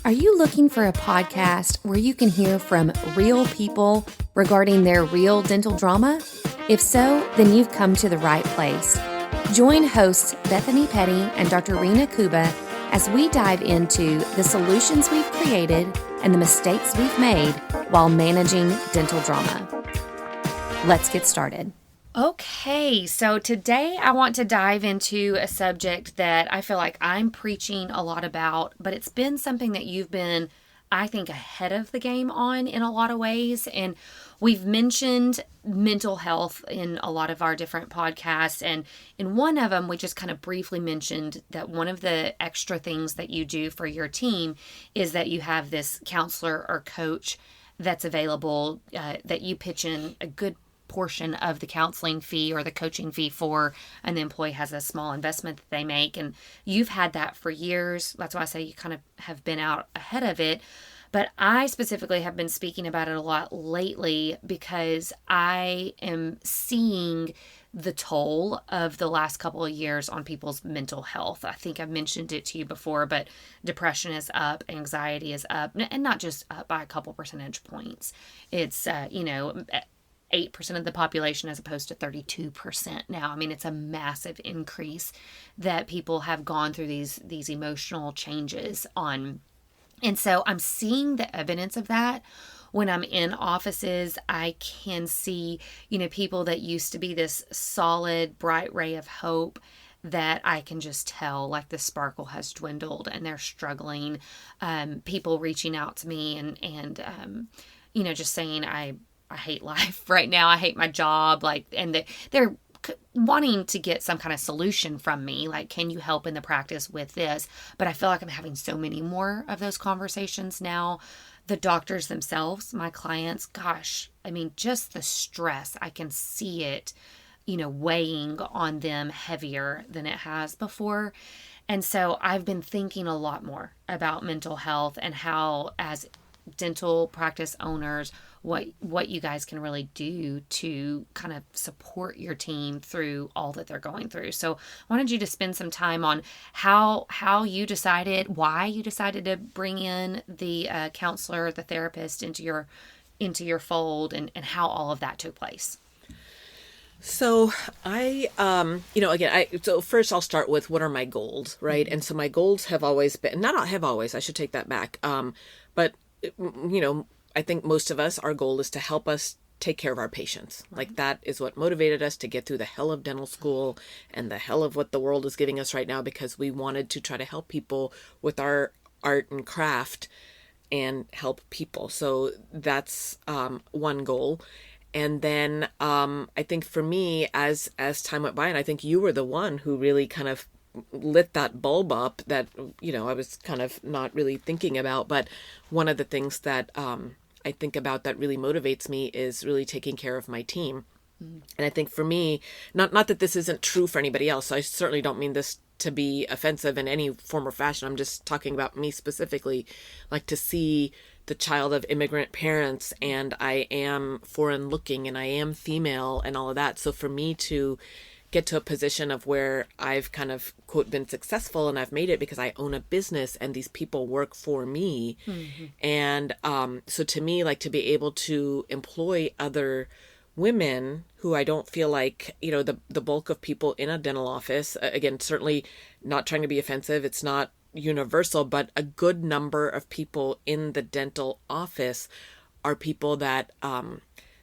Are you looking for a podcast where you can hear from real people regarding their real dental drama? If so, then you've come to the right place. Join hosts Bethany Petty and Dr. Rena Kuba as we dive into the solutions we've created and the mistakes we've made while managing dental drama. Let's get started. Okay, so today I want to dive into a subject that I feel like I'm preaching a lot about, but it's been something that you've been, I think, ahead of the game on in a lot of ways. And we've mentioned mental health in a lot of our different podcasts. And in one of them, we just kind of briefly mentioned that one of the extra things that you do for your team is that you have this counselor or coach that's available that you pitch in a good portion of the counseling fee or the coaching fee for, and the employee has a small investment that they make. And you've had that for years. That's why I say you kind of have been out ahead of it. But I specifically have been speaking about it a lot lately because I am seeing the toll of the last couple of years on people's mental health. I think I've mentioned it to you before, but depression is up, anxiety is up, and not just up by a couple percentage points. It's, 8% of the population as opposed to 32% now. I mean, it's a massive increase that people have gone through these emotional changes on. And so I'm seeing the evidence of that. When I'm in offices, I can see, people that used to be this solid, bright ray of hope that I can just tell like the sparkle has dwindled and they're struggling. People reaching out to me and just saying, I hate life right now. I hate my job. And they're wanting to get some kind of solution from me. Like, can you help in the practice with this? But I feel like I'm having so many more of those conversations now. The doctors themselves, my clients, gosh, I mean, just the stress, I can see it, weighing on them heavier than it has before. And so I've been thinking a lot more about mental health and how, as dental practice owners, what you guys can really do to kind of support your team through all that they're going through. So I wanted you to spend some time on how you decided, why you decided to bring in the counselor, the therapist into your fold, and how all of that took place. So so first I'll start with what are my goals, right? And so my goals have always been, not have always, I should take that back. But I think most of us, our goal is to help us take care of our patients. Right. Like, that is what motivated us to get through the hell of dental school and the hell of what the world is giving us right now, because we wanted to try to help people with our art and craft and help people. So that's one goal. And then I think for me, as time went by, and I think you were the one who really kind of lit that bulb up that, I was kind of not really thinking about. But one of the things that I think about that really motivates me is really taking care of my team. Mm. And I think for me, not that this isn't true for anybody else. I certainly don't mean this to be offensive in any form or fashion. I'm just talking about me specifically, like to see the child of immigrant parents, and I am foreign looking and I am female and all of that. So for me to get to a position of where I've kind of, quote, been successful, and I've made it because I own a business and these people work for me. Mm-hmm. And so to me, like, to be able to employ other women who I don't feel like, the bulk of people in a dental office, again, certainly not trying to be offensive, it's not universal, but a good number of people in the dental office are people that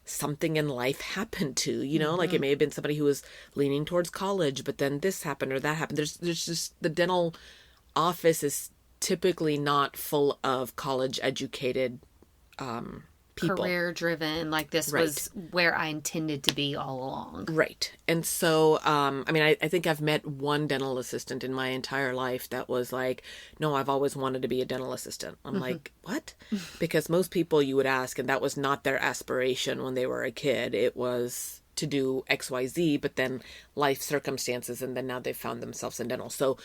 something in life happened to, mm-hmm. like it may have been somebody who was leaning towards college, but then this happened or that happened. There's just, the dental office is typically not full of college educated people. Career driven, like this right. was where I intended to be all along. Right. And so, I think I've met one dental assistant in my entire life that was like, no, I've always wanted to be a dental assistant. I'm mm-hmm. like, what? Because most people you would ask, and that was not their aspiration when they were a kid. It was to do XYZ, but then life circumstances, and then now they've found themselves in dental. So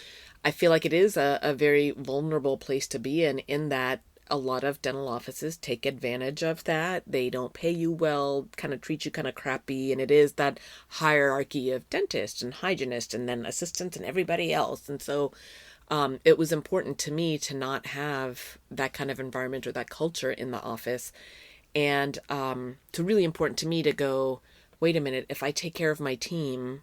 I feel like it is a very vulnerable place to be in that a lot of dental offices take advantage of that. They don't pay you well, kind of treat you kind of crappy. And it is that hierarchy of dentists and hygienists and then assistants and everybody else. And so It was important to me to not have that kind of environment or that culture in the office. And it's really important to me to go, wait a minute, if I take care of my team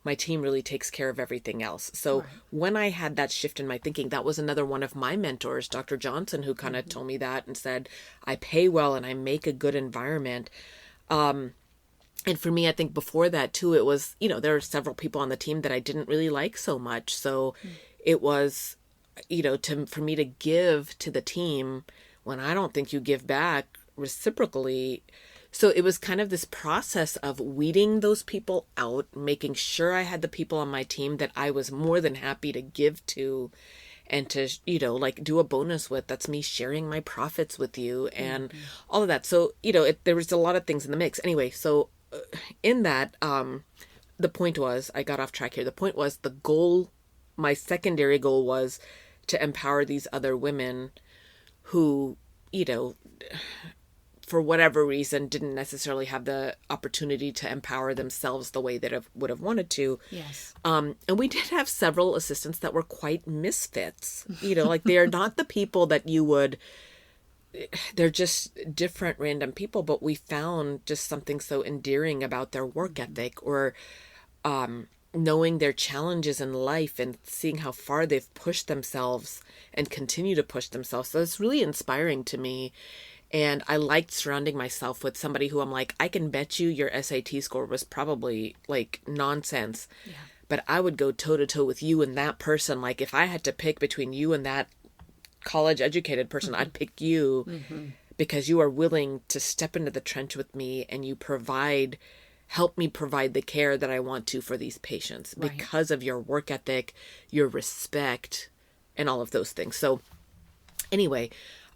really takes care of everything else. So when I had that shift in my thinking, that was another one of my mentors, Dr. Johnson, who kind of told me that and said, I pay well and I make a good environment. And for me, I think before that too, it was, there are several people on the team that I didn't really like so much. So it was, for me to give to the team when I don't think you give back reciprocally. So it was kind of this process of weeding those people out, making sure I had the people on my team that I was more than happy to give to and to, do a bonus with. That's me sharing my profits with you and all of that. So, there was a lot of things in the mix. Anyway, so in that, the point was, I got off track here. The point was the goal, my secondary goal was to empower these other women who, for whatever reason, didn't necessarily have the opportunity to empower themselves the way that I would have wanted to. Yes. And we did have several assistants that were quite misfits. Like they are not the people that you would, they're just different random people, but we found just something so endearing about their work ethic or knowing their challenges in life and seeing how far they've pushed themselves and continue to push themselves. So it's really inspiring to me. And I liked surrounding myself with somebody who I'm like, I can bet you your SAT score was probably like nonsense. Yeah. But I would go toe to toe with you and that person. Like if I had to pick between you and that college educated person, I'd pick you because you are willing to step into the trench with me and you help me provide the care that I want to for these patients because of your work ethic, your respect, and all of those things. So anyway,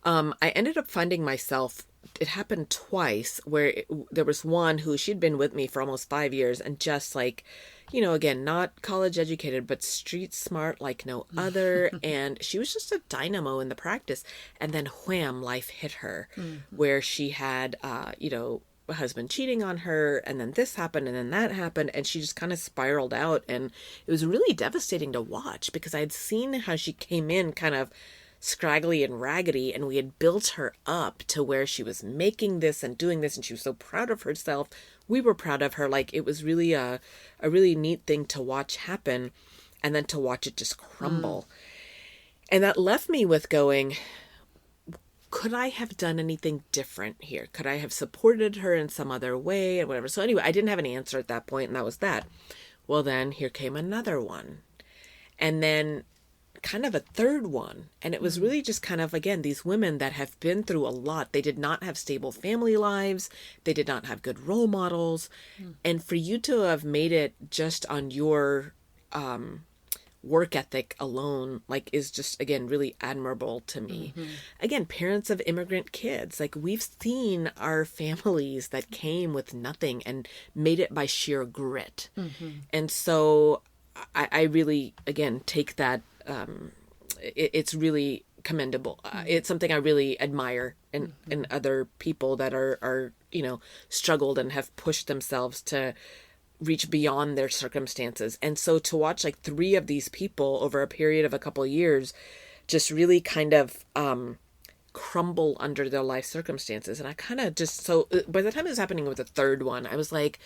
I ended up finding myself, it happened twice where there was one who she'd been with me for almost 5 years and just like, again, not college educated, but street smart like no other. And she was just a dynamo in the practice. And then wham, life hit her where she had, a husband cheating on her. And then this happened and then that happened. And she just kind of spiraled out. And it was really devastating to watch because I had seen how she came in kind of scraggly and raggedy, and we had built her up to where she was making this and doing this, and she was so proud of herself. We were proud of her. Like it was really a really neat thing to watch happen, and then to watch it just crumble. And that left me with going, could I have done anything different here? Could I have supported her in some other way and whatever? So anyway, I didn't have an answer at that point, and that was that. Well, then here came another one. And then kind of a third one. And it was really just kind of, again, these women that have been through a lot. They did not have stable family lives. They did not have good role models. And for you to have made it just on your work ethic alone, like, is just, again, really admirable to me. Again, parents of immigrant kids, like, we've seen our families that came with nothing and made it by sheer grit. And so I really, again, take that. It's really commendable. It's something I really admire in other people that are struggled and have pushed themselves to reach beyond their circumstances. And so to watch like 3 of these people over a period of a couple of years just really kind of crumble under their life circumstances. And I kind of just, so by the time it was happening with the third one, I was like,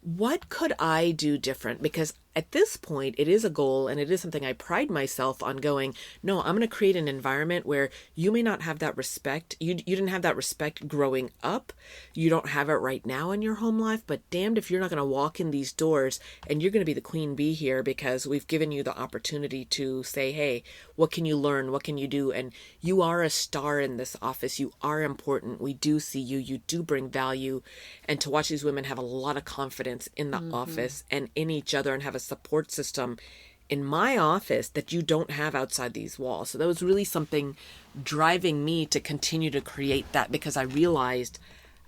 what could I do different? Because at this point, it is a goal and it is something I pride myself on going, no, I'm going to create an environment where you may not have that respect. You didn't have that respect growing up. You don't have it right now in your home life, but damned if you're not going to walk in these doors and you're going to be the queen bee here because we've given you the opportunity to say, hey, what can you learn? What can you do? And you are a star in this office. You are important. We do see you. You do bring value. And to watch these women have a lot of confidence in the office and in each other and have a support system in my office that you don't have outside these walls. So that was really something driving me to continue to create that, because I realized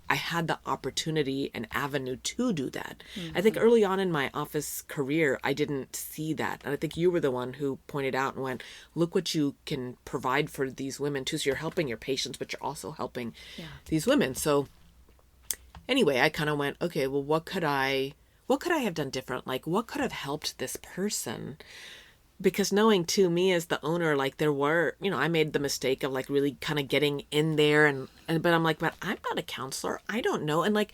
I had the opportunity and avenue to do that. I think early on in my office career, I didn't see that. And I think you were the one who pointed out and went, look what you can provide for these women too. So you're helping your patients, but you're also helping these women. So anyway, I kind of went, okay, well, what could I have done different? Like, what could have helped this person because knowing too, me as the owner, like there were, I made the mistake of like really kind of getting in there but I'm like, but I'm not a counselor. I don't know. And like,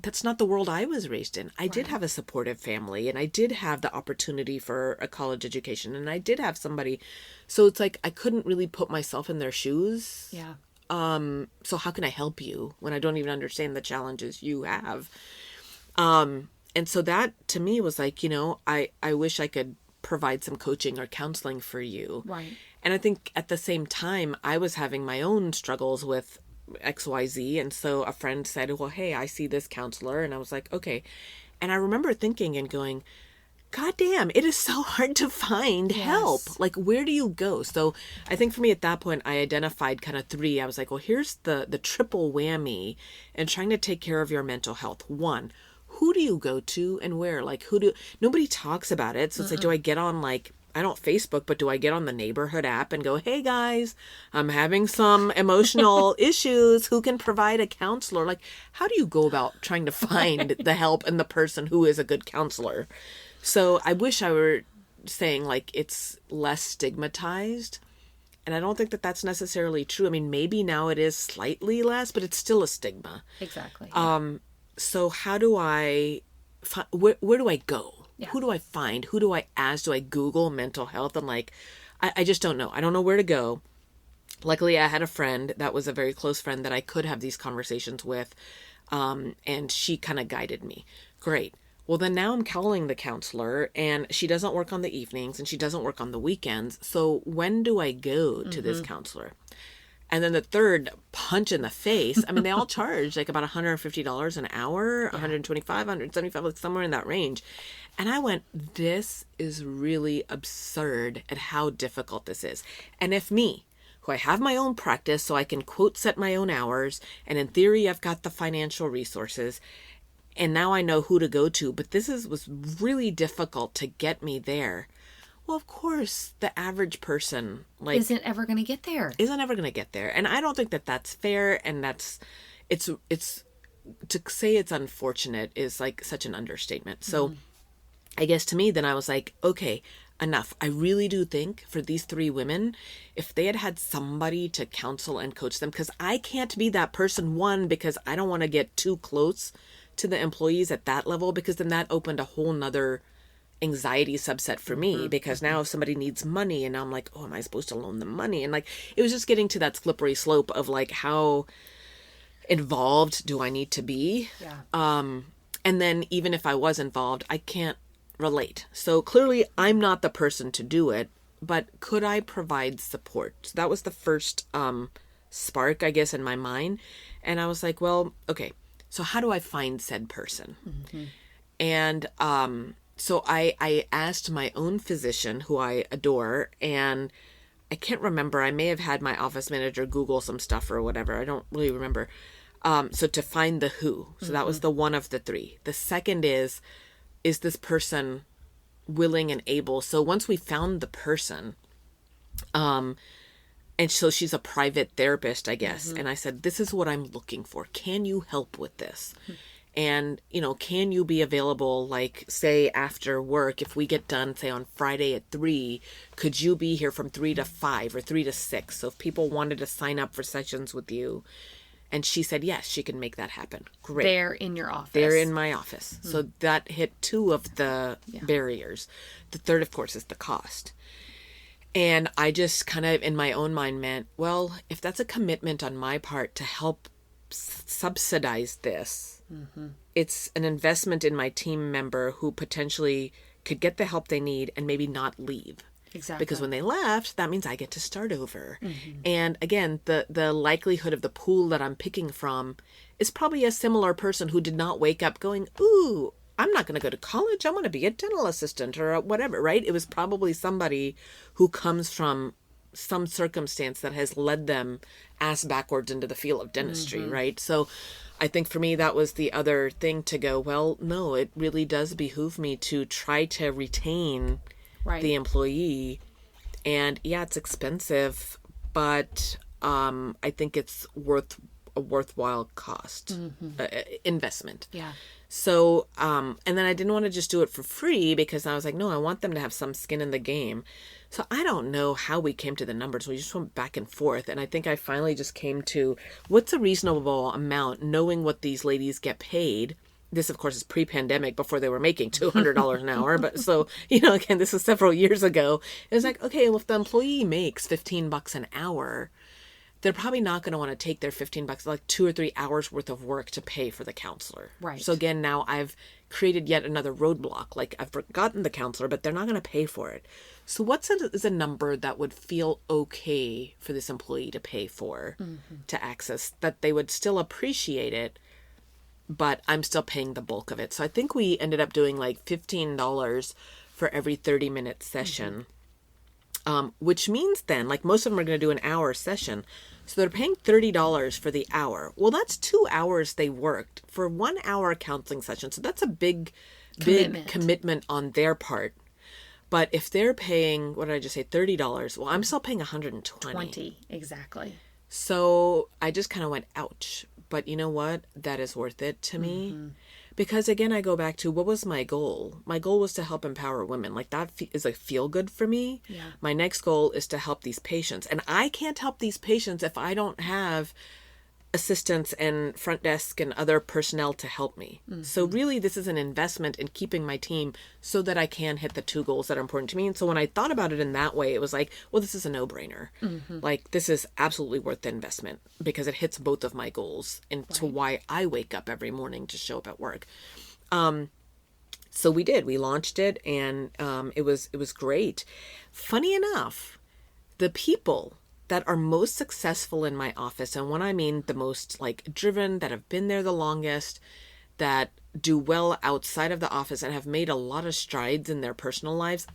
that's not the world I was raised in. I did have a supportive family, and I did have the opportunity for a college education, and I did have somebody. So it's like, I couldn't really put myself in their shoes. Yeah. So how can I help you when I don't even understand the challenges you have? And so that to me was like, I wish I could provide some coaching or counseling for you. Right. And I think at the same time, I was having my own struggles with XYZ. And so a friend said, well, hey, I see this counselor. And I was like, okay. And I remember thinking and going, God damn, it is so hard to find help. Like, where do you go? So I think for me at that point, I identified kind of three. I was like, well, here's the triple whammy in trying to take care of your mental health. One, who do you go to and where? Like, nobody talks about it. So it's like, do I get on like, I don't Facebook, but do I get on the neighborhood app and go, hey guys, I'm having some emotional issues. Who can provide a counselor? Like, how do you go about trying to find the help and the person who is a good counselor? So I wish I were saying like it's less stigmatized. And I don't think that that's necessarily true. I mean, maybe now it is slightly less, but it's still a stigma. Exactly. So how do I, where do I go? Yeah. Who do I find? Who do I ask? Do I Google mental health? And like, I just don't know. I don't know where to go. Luckily, I had a friend that was a very close friend that I could have these conversations with. And she kind of guided me. Great. Well, then now I'm calling the counselor, and she doesn't work on the evenings and she doesn't work on the weekends. So when do I go to this counselor? And then the third punch in the face, I mean, they all charge like about $150 an hour, $125, $175, like somewhere in that range. And I went, this is really absurd at how difficult this is. And if me, who I have my own practice so I can quote set my own hours, and in theory I've got the financial resources, and now I know who to go to, but was really difficult to get me there. Well, of course, the average person isn't ever going to get there. And I don't think that that's fair. And it's to say it's unfortunate is like such an understatement. So I guess to me, then I was like, okay, enough. I really do think for these three women, if they had somebody to counsel and coach them, because I can't be that person, one, because I don't want to get too close to the employees at that level, because then that opened a whole nother anxiety subset for me, because now if somebody needs money and I'm like, oh, am I supposed to loan them money? And like, it was just getting to that slippery slope of like, how involved do I need to be? Yeah. And then even if I was involved, I can't relate. So clearly I'm not the person to do it, but could I provide support? So that was the first spark, I guess, in my mind. And I was like, well, okay, so how do I find said person? And so I asked my own physician, who I adore, and I can't remember. I may have had my office manager Google some stuff or whatever. I don't really remember. So to find the who. So that was the one of the three. The second is this person willing and able? So once we found the person, and so she's a private therapist, I guess. And I said, this is what I'm looking for. Can you help with this? And, can you be available, like, say, after work, if we get done, say, on Friday at 3, could you be here from 3 to 5 or 3 to 6? So if people wanted to sign up for sessions with you. And she said, yes, she can make that happen. Great. There in your office. There in my office. So that hit 2 of the barriers. The third, of course, is the cost. And I just kind of, in my own mind, meant, well, if that's a commitment on my part to help subsidize this, it's an investment in my team member who potentially could get the help they need and maybe not leave. Exactly. Because when they left, that means I get to start over. And again, the likelihood of the pool that I'm picking from is probably a similar person who did not wake up going, ooh, I'm not going to go to college. I want to be a dental assistant or whatever, right? It was probably somebody who comes from some circumstance that has led them ass backwards into the field of dentistry, right? So I think for me, that was the other thing to go, well, no, it really does behoove me to try to retain the employee. And yeah, it's expensive, but I think it's worth a worthwhile cost, investment. Yeah. So, and then I didn't want to just do it for free because I was like, no, I want them to have some skin in the game. So I don't know how we came to the numbers. We just went back and forth. And I think I finally just came to what's a reasonable amount, knowing what these ladies get paid. This, of course, is pre-pandemic, before they were making $200 an hour. But so, again, this is several years ago. It was like, okay, well, if the employee makes $15 an hour, they're probably not going to want to take their $15, like 2 or 3 hours worth of work to pay for the counselor. Right. So again, now I've created yet another roadblock. Like, I've forgotten the counselor, but they're not going to pay for it. So is a number that would feel okay for this employee to pay for, to access, that they would still appreciate it, but I'm still paying the bulk of it. So I think we ended up doing like $15 for every 30-minute session, which means then, like, most of them are going to do an hour session. So they're paying $30 for the hour. Well, that's 2 hours they worked for 1 hour counseling session. So that's a big commitment on their part. But if they're paying, what did I just say, $30, well, I'm still paying $120. 20, exactly. So I just kind of went, ouch. But you know what? That is worth it to me. Because again, I go back to, what was my goal? My goal was to help empower women. Like, that is a feel good for me. Yeah. My next goal is to help these patients. And I can't help these patients if I don't have assistants and front desk and other personnel to help me. So really, this is an investment in keeping my team so that I can hit the 2 goals that are important to me. And so when I thought about it in that way, it was like, well, this is a no-brainer. Like, this is absolutely worth the investment because it hits both of my goals into why I wake up every morning to show up at work. So we launched it, and it was great. Funny enough, the people that are most successful in my office, and when I mean the most, like, driven, that have been there the longest, that do well outside of the office and have made a lot of strides in their personal lives,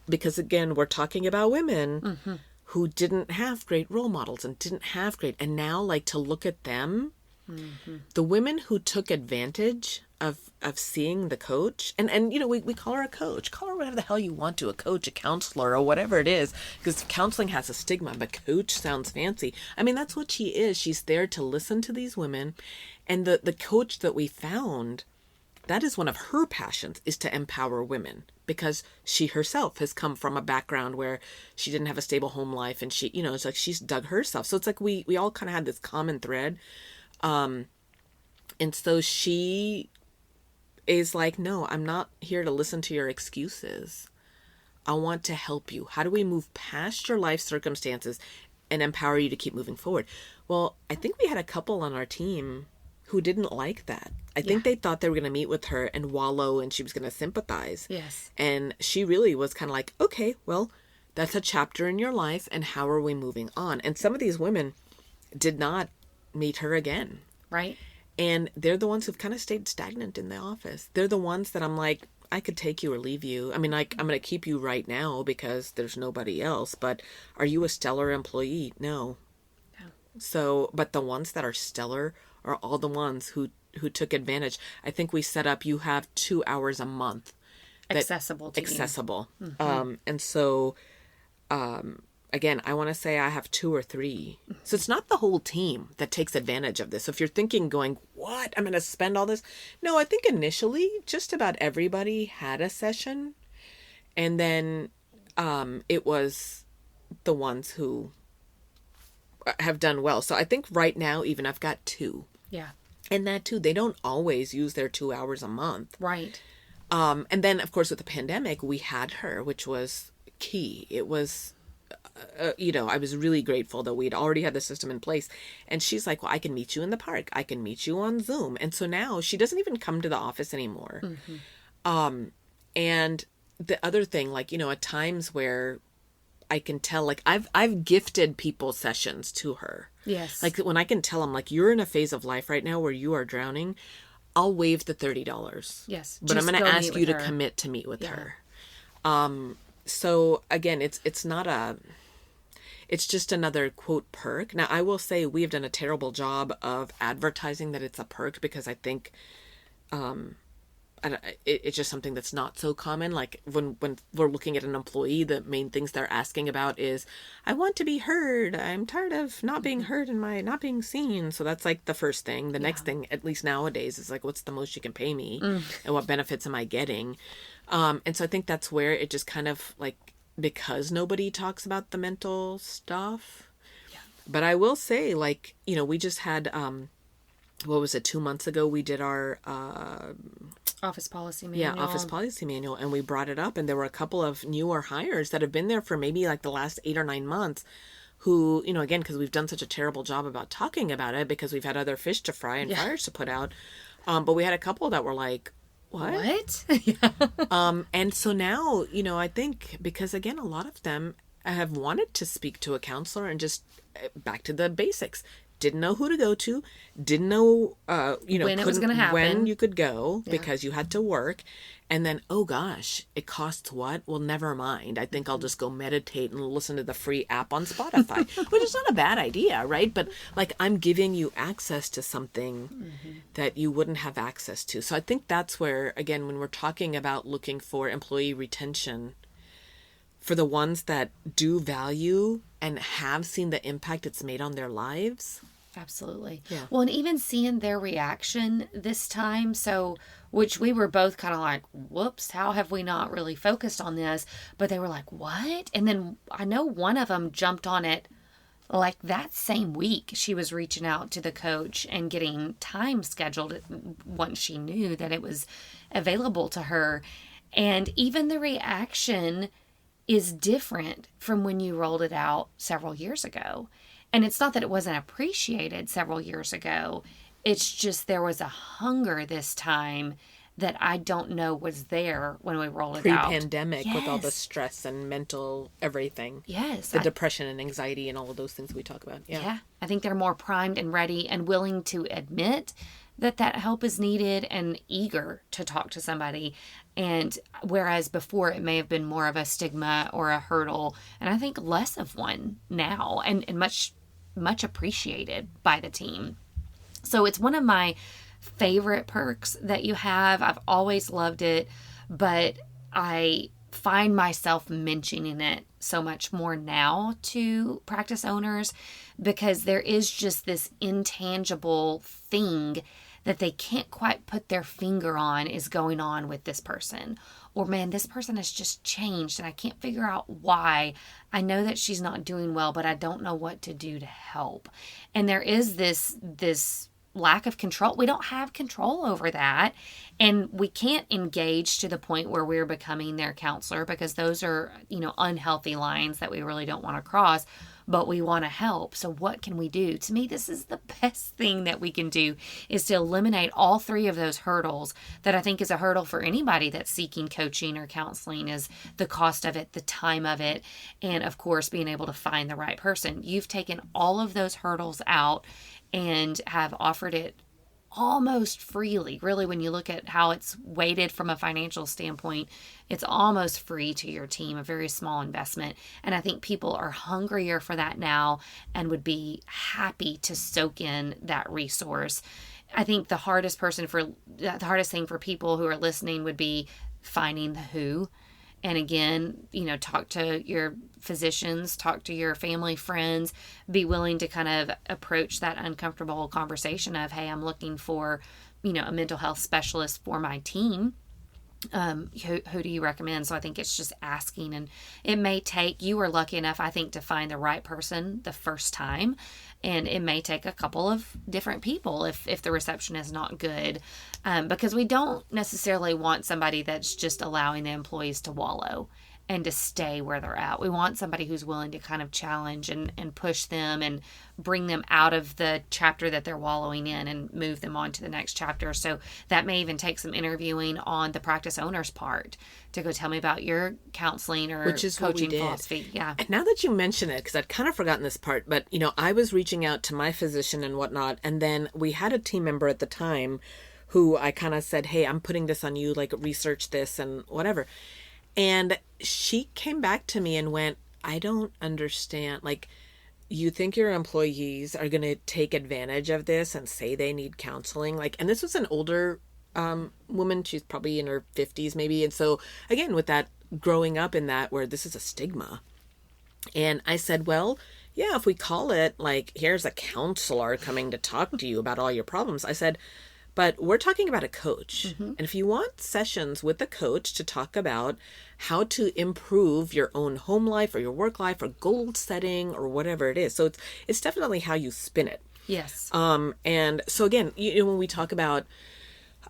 because again, we're talking about women who didn't have great role models and and now, like, to look at them, the women who took advantage of seeing the coach, and we call her a coach, call her whatever the hell you want to, a coach, a counselor, or whatever it is, because counseling has a stigma, but coach sounds fancy. I mean, that's what she is. She's there to listen to these women. And the coach that we found, that is one of her passions, is to empower women, because she herself has come from a background where she didn't have a stable home life, and she, it's like she's dug herself. So it's like we all kind of had this common thread. And so she is like, no, I'm not here to listen to your excuses. I want to help you. How do we move past your life circumstances and empower you to keep moving forward? Well, I think we had a couple on our team who didn't like that. I think they thought they were going to meet with her and wallow, and she was going to sympathize. Yes. And she really was kind of like, okay, well, that's a chapter in your life, and how are we moving on? And some of these women did not meet her again. Right. And they're the ones who've kind of stayed stagnant in the office. They're the ones that I'm like, I could take you or leave you. I mean, like, I'm going to keep you right now because there's nobody else. But are you a stellar employee? No. So, but the ones that are stellar are all the ones who took advantage. I think we set up, you have 2 hours a month. Accessible to you. And so, again, I want to say I have 2 or 3. So it's not the whole team that takes advantage of this. So if you're thinking, going, what? I'm going to spend all this? No, I think initially just about everybody had a session. And then it was the ones who have done well. So I think right now, even I've got 2. Yeah. And that too, they don't always use their 2 hours a month. Right. And then, of course, with the pandemic, we had her, which was key. It was... I was really grateful that we'd already had the system in place. And she's like, well, I can meet you in the park. I can meet you on Zoom. And so now she doesn't even come to the office anymore. And the other thing, like, at times where I can tell, like, I've gifted people sessions to her. Yes. Like, when I can tell them, like, you're in a phase of life right now where you are drowning, I'll waive the $30. Yes. But I'm going to ask you to commit to meet with her. So again, it's just another quote perk. Now, I will say we have done a terrible job of advertising that it's a perk, because I think it's just something that's not so common. Like when we're looking at an employee, the main things they're asking about is, I want to be heard. I'm tired of not being heard and my not being seen. So that's like the first thing. The next thing, at least nowadays, is like, what's the most you can pay me, and what benefits am I getting? And so I think that's where it just kind of like, because nobody talks about the mental stuff. Yeah. But I will say, like, we just had what was it, 2 months ago, we did our office policy manual. Yeah, office policy manual, and we brought it up, and there were a couple of newer hires that have been there for maybe like the last 8 or 9 months who, again, because we've done such a terrible job about talking about it because we've had other fish to fry and fires to put out. But we had a couple that were like, what? And so now, I think because, again, a lot of them have wanted to speak to a counselor and just back to the basics. Didn't know who to go to, didn't know, when it was going to happen, when you could go because you had to work. And then, oh gosh, it costs what? Well, never mind. I think I'll just go meditate and listen to the free app on Spotify, which is not a bad idea, right? But like, I'm giving you access to something that you wouldn't have access to. So I think that's where, again, when we're talking about looking for employee retention, for the ones that do value and have seen the impact it's made on their lives. Absolutely. Yeah. Well, and even seeing their reaction this time, which we were both kind of like, whoops, how have we not really focused on this? But they were like, what? And then I know one of them jumped on it like that same week. She was reaching out to the coach and getting time scheduled once she knew that it was available to her. And even the reaction is different from when you rolled it out several years ago. And it's not that it wasn't appreciated several years ago. It's just there was a hunger this time that I don't know was there when we rolled it out. Pre-pandemic, with all the stress and mental everything. Yes. The depression and anxiety and all of those things we talk about. Yeah. I think they're more primed and ready and willing to admit that help is needed and eager to talk to somebody. And whereas before it may have been more of a stigma or a hurdle, and I think less of one now, and much appreciated by the team. So it's one of my favorite perks that you have. I've always loved it, but I find myself mentioning it so much more now to practice owners because there is just this intangible thing that they can't quite put their finger on is going on with this person. Or, man, this person has just changed and I can't figure out why. I know that she's not doing well, but I don't know what to do to help. And there is this lack of control. We don't have control over that. And we can't engage to the point where we're becoming their counselor because those are, unhealthy lines that we really don't want to cross. But we want to help. So what can we do? To me, this is the best thing that we can do is to eliminate all 3 of those hurdles that I think is a hurdle for anybody that's seeking coaching or counseling is the cost of it, the time of it, and of course, being able to find the right person. You've taken all of those hurdles out and have offered it almost freely. Really, when you look at how it's weighted from a financial standpoint, it's almost free to your team, a very small investment. And I think people are hungrier for that now and would be happy to soak in that resource. I think the hardest thing for people who are listening would be finding the who. And again, talk to your physicians, talk to your family, friends, be willing to kind of approach that uncomfortable conversation of, hey, I'm looking for, a mental health specialist for my team. Who do you recommend? So I think it's just asking, and it may take, you were lucky enough, I think, to find the right person the first time. And it may take a couple of different people if the reception is not good, because we don't necessarily want somebody that's just allowing the employees to wallow and to stay where they're at. We want somebody who's willing to kind of challenge and push them and bring them out of the chapter that they're wallowing in and move them on to the next chapter. So that may even take some interviewing on the practice owner's part to go tell me about your counseling or which is coaching philosophy. Yeah. And now that you mention it, because I'd kind of forgotten this part, but I was reaching out to my physician and whatnot, and then we had a team member at the time who I kind of said, hey, I'm putting this on you, like research this and whatever. And she came back to me and went, I don't understand. Like, you think your employees are going to take advantage of this and say they need counseling? Like, and this was an older woman. She's probably in her 50s maybe. And so again, with that growing up in that where this is a stigma. And I said, well, yeah, if we call it like, here's a counselor coming to talk to you about all your problems. I said, but we're talking about a coach. And if you want sessions with a coach to talk about how to improve your own home life or your work life or goal setting or whatever it is. So it's definitely how you spin it. Yes. And so again, when we talk about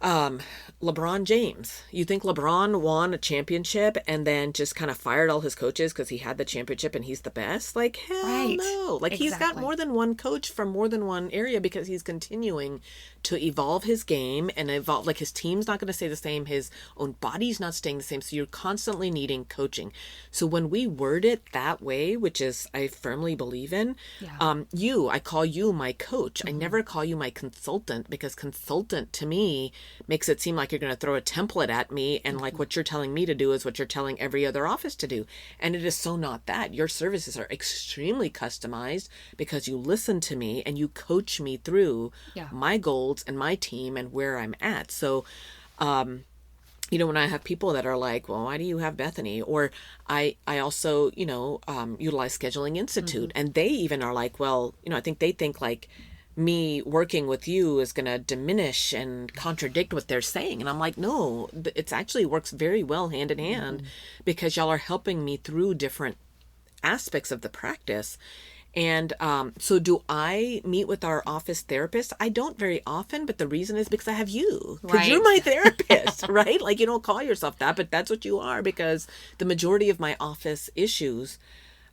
LeBron James, you think LeBron won a championship and then just kind of fired all his coaches because he had the championship and he's the best? Like, hell no. Like, he's got more than one coach from more than one area because he's continuing to evolve his game and evolve. Like, his team's not going to stay the same. His own body's not staying the same. So you're constantly needing coaching. So when we word it that way, which is I firmly believe in, I call you my coach. I never call you my consultant, because consultant to me makes it seem like you're going to throw a template at me and like what you're telling me to do is what you're telling every other office to do. And it is so not that. Your services are extremely customized because you listen to me and you coach me through my goals and my team and where I'm at. So, when I have people that are like, well, why do you have Bethany? Or I also, utilize Scheduling Institute, and they even are like, well, I think they think like, me working with you is going to diminish and contradict what they're saying. And I'm like, no, it actually works very well hand in hand because y'all are helping me through different aspects of the practice. And so do I meet with our office therapist? I don't very often, but the reason is because I have you. Because you're my therapist, right? Like, you don't call yourself that, but that's what you are, because the majority of my office issues,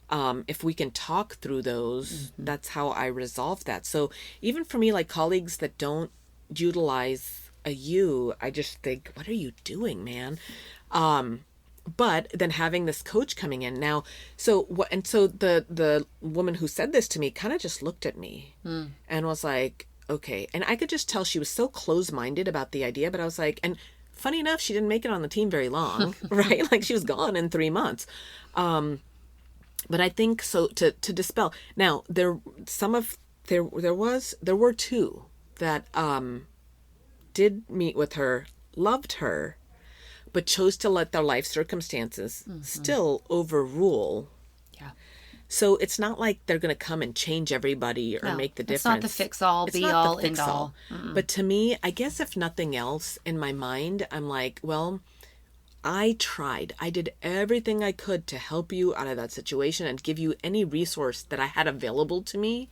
if we can talk through those, that's how I resolve that. So even for me, like colleagues that don't utilize a you, I just think, what are you doing, man? But then having this coach coming in now, so the woman who said this to me kind of just looked at me and was like, okay. And I could just tell she was so close-minded about the idea, but I was like, and funny enough, she didn't make it on the team very long, right? Like, she was gone in 3 months. But I think so to dispel. Now there were two that did meet with her, loved her, but chose to let their life circumstances still overrule. Yeah. So it's not like they're going to come and change everybody or make the difference. It's not the fix all, be all, end all. But to me, I guess if nothing else, in my mind, I'm like, well, I tried. I did everything I could to help you out of that situation and give you any resource that I had available to me.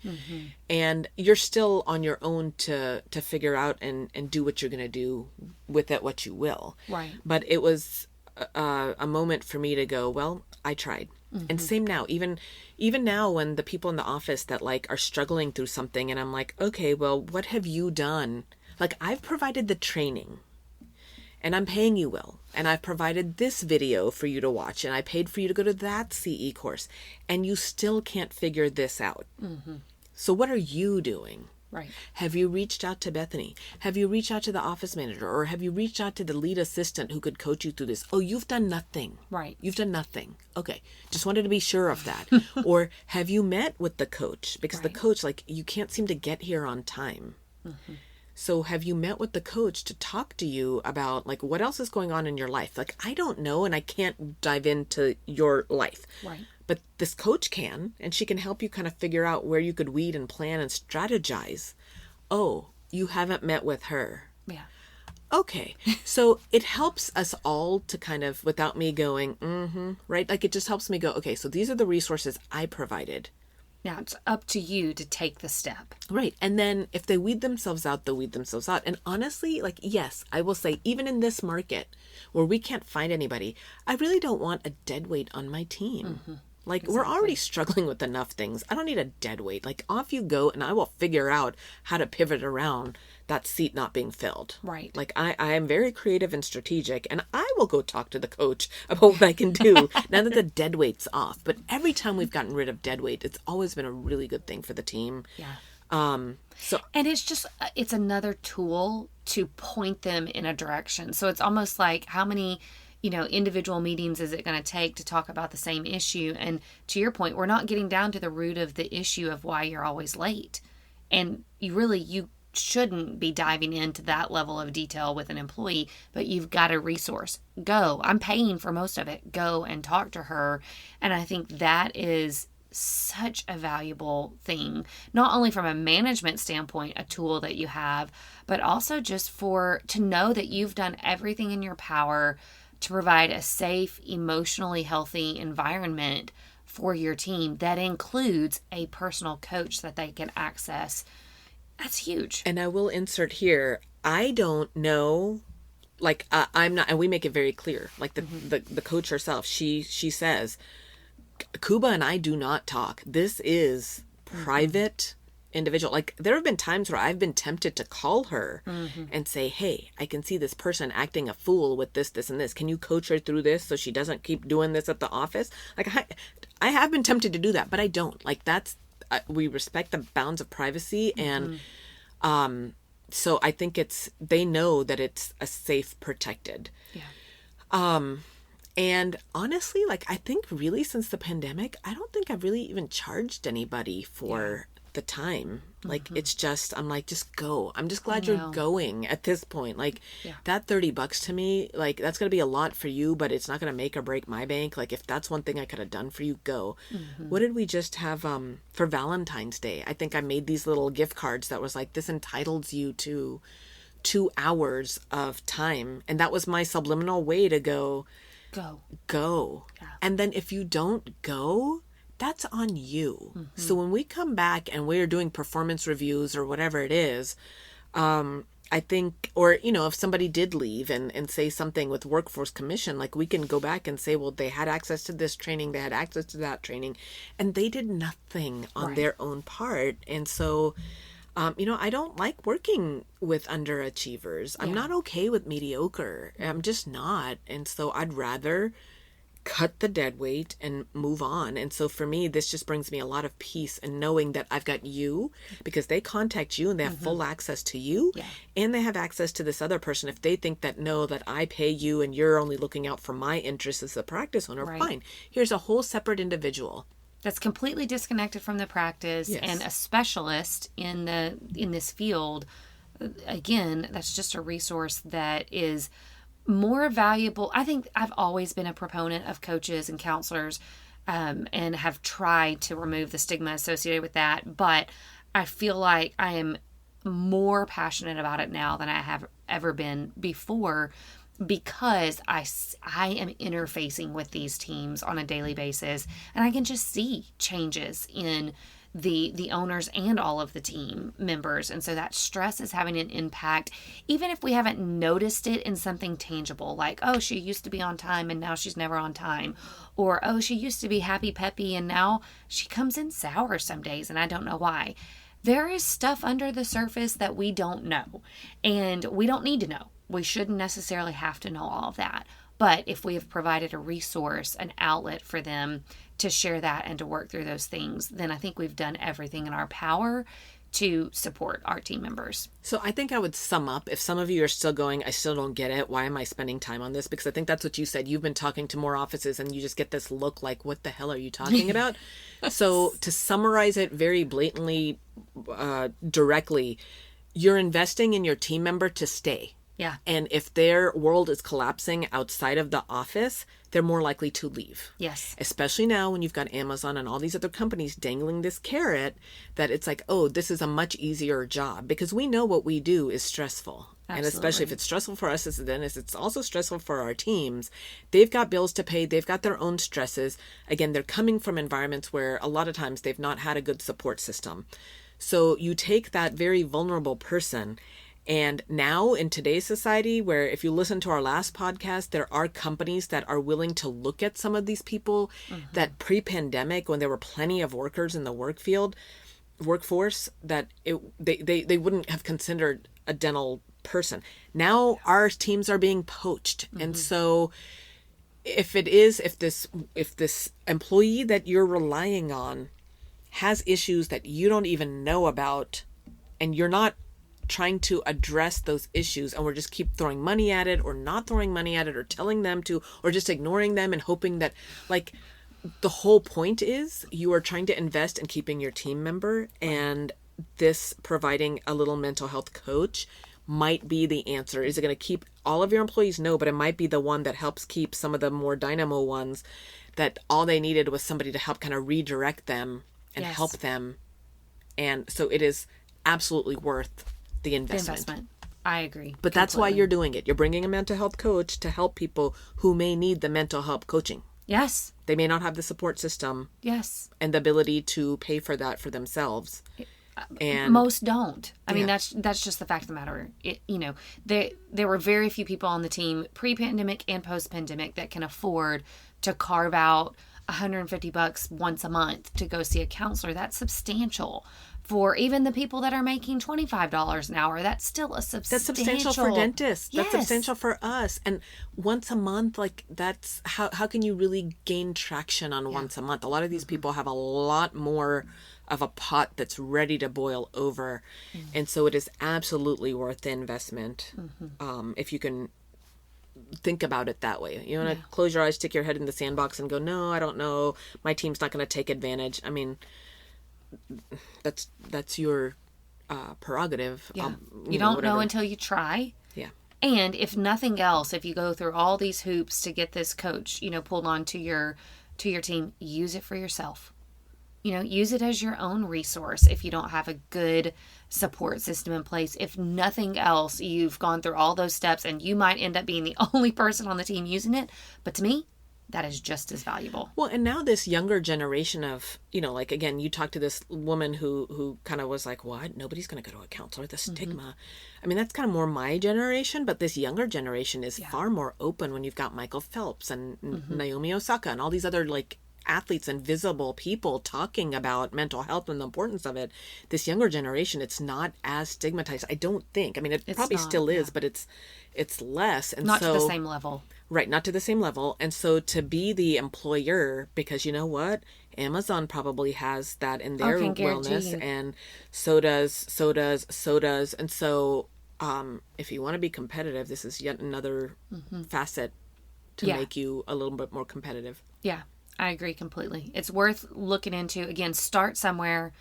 And you're still on your own to figure out and do what you're going to do with it, what you will. Right. But it was a moment for me to go, well, I tried. And same now, even now when the people in the office that like are struggling through something and I'm like, okay, well, what have you done? Like, I've provided the training. And I'm paying you well. And I've provided this video for you to watch. And I paid for you to go to that CE course. And you still can't figure this out. So what are you doing? Right. Have you reached out to Bethany? Have you reached out to the office manager? Or have you reached out to the lead assistant who could coach you through this? Oh, you've done nothing. Right. You've done nothing. Okay. Just wanted to be sure of that. Or have you met with the coach? Because the coach, like, you can't seem to get here on time. So have you met with the coach to talk to you about, like, what else is going on in your life? Like, I don't know, and I can't dive into your life. Right. But this coach can, and she can help you kind of figure out where you could weed and plan and strategize. Oh, you haven't met with her. Yeah. Okay. So it helps us all to kind of, without me going, right? Like, it just helps me go, okay, so these are the resources I provided. Now it's up to you to take the step. Right. And then if they weed themselves out, they'll weed themselves out. And honestly, like, yes, I will say, even in this market where we can't find anybody, I really don't want a dead weight on my team. Like, we're already struggling with enough things. I don't need a dead weight. Like, off you go, and I will figure out how to pivot around that seat not being filled. Right. Like, I am very creative and strategic, and I will go talk to the coach about what I can do now that the dead weight's off. But every time we've gotten rid of dead weight, it's always been a really good thing for the team. Yeah. And it's just, it's another tool to point them in a direction. So it's almost like, how many individual meetings is it going to take to talk about the same issue? And to your point, we're not getting down to the root of the issue of why you're always late. And you shouldn't be diving into that level of detail with an employee, but you've got a resource. Go. I'm paying for most of it. Go and talk to her. And I think that is such a valuable thing, not only from a management standpoint, a tool that you have, but also just to know that you've done everything in your power to provide a safe, emotionally healthy environment for your team that includes a personal coach that they can access. That's huge. And I will insert here, I don't know, like, I'm not, and we make it very clear, like the coach herself, she says, Kuba and I do not talk. This is private, individual. Like, there have been times where I've been tempted to call her and say, hey, I can see this person acting a fool with this, and this. Can you coach her through this so she doesn't keep doing this at the office? Like, I have been tempted to do that, but I don't. Like, that's, we respect the bounds of privacy. And so I think they know that it's a safe, protected. Yeah. And honestly, like, I think really since the pandemic, I don't think I've really even charged anybody for the time. Like, it's just, I'm like, just go. I'm just glad you're going at this point. Like, that $30 to me, like, that's going to be a lot for you, but it's not going to make or break my bank. Like, if that's one thing I could have done for you, go. What did we just have for Valentine's Day? I think I made these little gift cards that was like, this entitles you to 2 hours of time. And that was my subliminal way to go. Yeah. And then if you don't go, that's on you. So when we come back and we're doing performance reviews or whatever it is, I think, or, you know, if somebody did leave and say something with Workforce Commission, like, we can go back and say, well, they had access to this training, they had access to that training, and they did nothing on their own part. And so, you know, I don't like working with underachievers. I'm not okay with mediocre. I'm just not. And so I'd rather cut the dead weight and move on. And so for me, this just brings me a lot of peace and knowing that I've got you, because they contact you and they have full access to you, and they have access to this other person. If they think that, no, that I pay you and you're only looking out for my interests as the practice owner, fine. Here's a whole separate individual that's completely disconnected from the practice and a specialist in this field. Again, that's just a resource that is more valuable. I think I've always been a proponent of coaches and counselors, and have tried to remove the stigma associated with that. But I feel like I am more passionate about it now than I have ever been before, because I am interfacing with these teams on a daily basis, and I can just see changes in the owners and all of the team members. And so that stress is having an impact, even if we haven't noticed it in something tangible, like, oh, she used to be on time and now she's never on time. Or, oh, she used to be happy peppy and now she comes in sour some days and I don't know why. There is stuff under the surface that we don't know, and we don't need to know. We shouldn't necessarily have to know all of that. But if we have provided a resource, an outlet for them to share that and to work through those things, then I think we've done everything in our power to support our team members. So I think I would sum up, if some of you are still going, I still don't get it, why am I spending time on this? Because I think that's what you said. You've been talking to more offices and you just get this look like, what the hell are you talking about? So to summarize it very blatantly, directly, you're investing in your team member to stay. Yeah. And if their world is collapsing outside of the office, they're more likely to leave. Yes. Especially now when you've got Amazon and all these other companies dangling this carrot that it's like, oh, this is a much easier job, because we know what we do is stressful. Absolutely. And especially if it's stressful for us as a dentist, it's also stressful for our teams. They've got bills to pay. They've got their own stresses. Again, they're coming from environments where a lot of times they've not had a good support system. So you take that very vulnerable person. And now in today's society, where if you listen to our last podcast, there are companies that are willing to look at some of these people that pre-pandemic, when there were plenty of workers in the workforce, that they wouldn't have considered a dental person. Now our teams are being poached. And so if this employee that you're relying on has issues that you don't even know about, and you're not trying to address those issues, and we're just keep throwing money at it or not throwing money at it or telling them to, or just ignoring them and hoping that, like, the whole point is you are trying to invest in keeping your team member. And this providing a little mental health coach might be the answer. Is it going to keep all of your employees? No, but it might be the one that helps keep some of the more dynamo ones that all they needed was somebody to help kind of redirect them and help them. And so it is absolutely worth the investment. I agree. But that's why you're doing it. You're bringing a mental health coach to help people who may need the mental health coaching. Yes. They may not have the support system. Yes. And the ability to pay for that for themselves. And most don't. I mean, that's just the fact of the matter. There were very few people on the team pre-pandemic and post-pandemic that can afford to carve out $150 once a month to go see a counselor. That's substantial. For even the people that are making $25 an hour, that's still a substantial. That's substantial for dentists. Yes. That's substantial for us. And once a month, like that's how can you really gain traction on once a month? A lot of these people have a lot more of a pot that's ready to boil over. And so it is absolutely worth the investment if you can think about it that way. You want to close your eyes, stick your head in the sandbox and go, no, I don't know. My team's not going to take advantage. I mean, that's your prerogative. Yeah. You don't know until you try. Yeah. And if nothing else, if you go through all these hoops to get this coach, pulled onto your team, use it for yourself. Use it as your own resource if you don't have a good support system in place. If nothing else, you've gone through all those steps and you might end up being the only person on the team using it. But to me, that is just as valuable. Well, and now this younger generation of, like, again, you talked to this woman who kind of was like, what? Nobody's going to go to a counselor, the stigma. I mean, that's kind of more my generation, but this younger generation is far more open when you've got Michael Phelps and Naomi Osaka and all these other, like, athletes and visible people talking about mental health and the importance of it. This younger generation, it's not as stigmatized, I don't think. I mean, it's probably still is, but it's less. And not to the same level. Right, not to the same level. And so to be the employer, because you know what? Amazon probably has that in their wellness, and so does. And so if you want to be competitive, this is yet another facet to make you a little bit more competitive. Yeah. I agree completely. It's worth looking into. Again, start somewhere.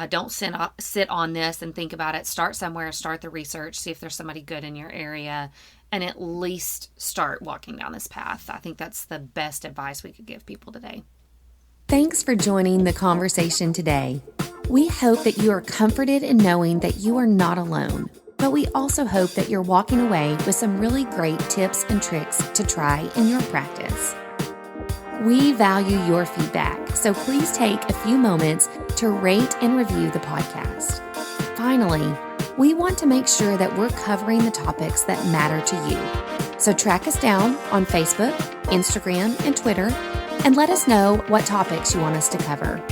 Don't sit on this and think about it. Start somewhere. Start the research. See if there's somebody good in your area. And at least start walking down this path. I think that's the best advice we could give people today. Thanks for joining the conversation today. We hope that you are comforted in knowing that you are not alone. But we also hope that you're walking away with some really great tips and tricks to try in your practice. We value your feedback, so please take a few moments to rate and review the podcast. Finally, we want to make sure that we're covering the topics that matter to you. So track us down on Facebook, Instagram, and Twitter, and let us know what topics you want us to cover.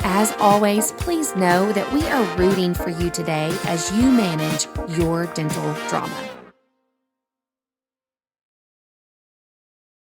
As always, please know that we are rooting for you today as you manage your dental drama.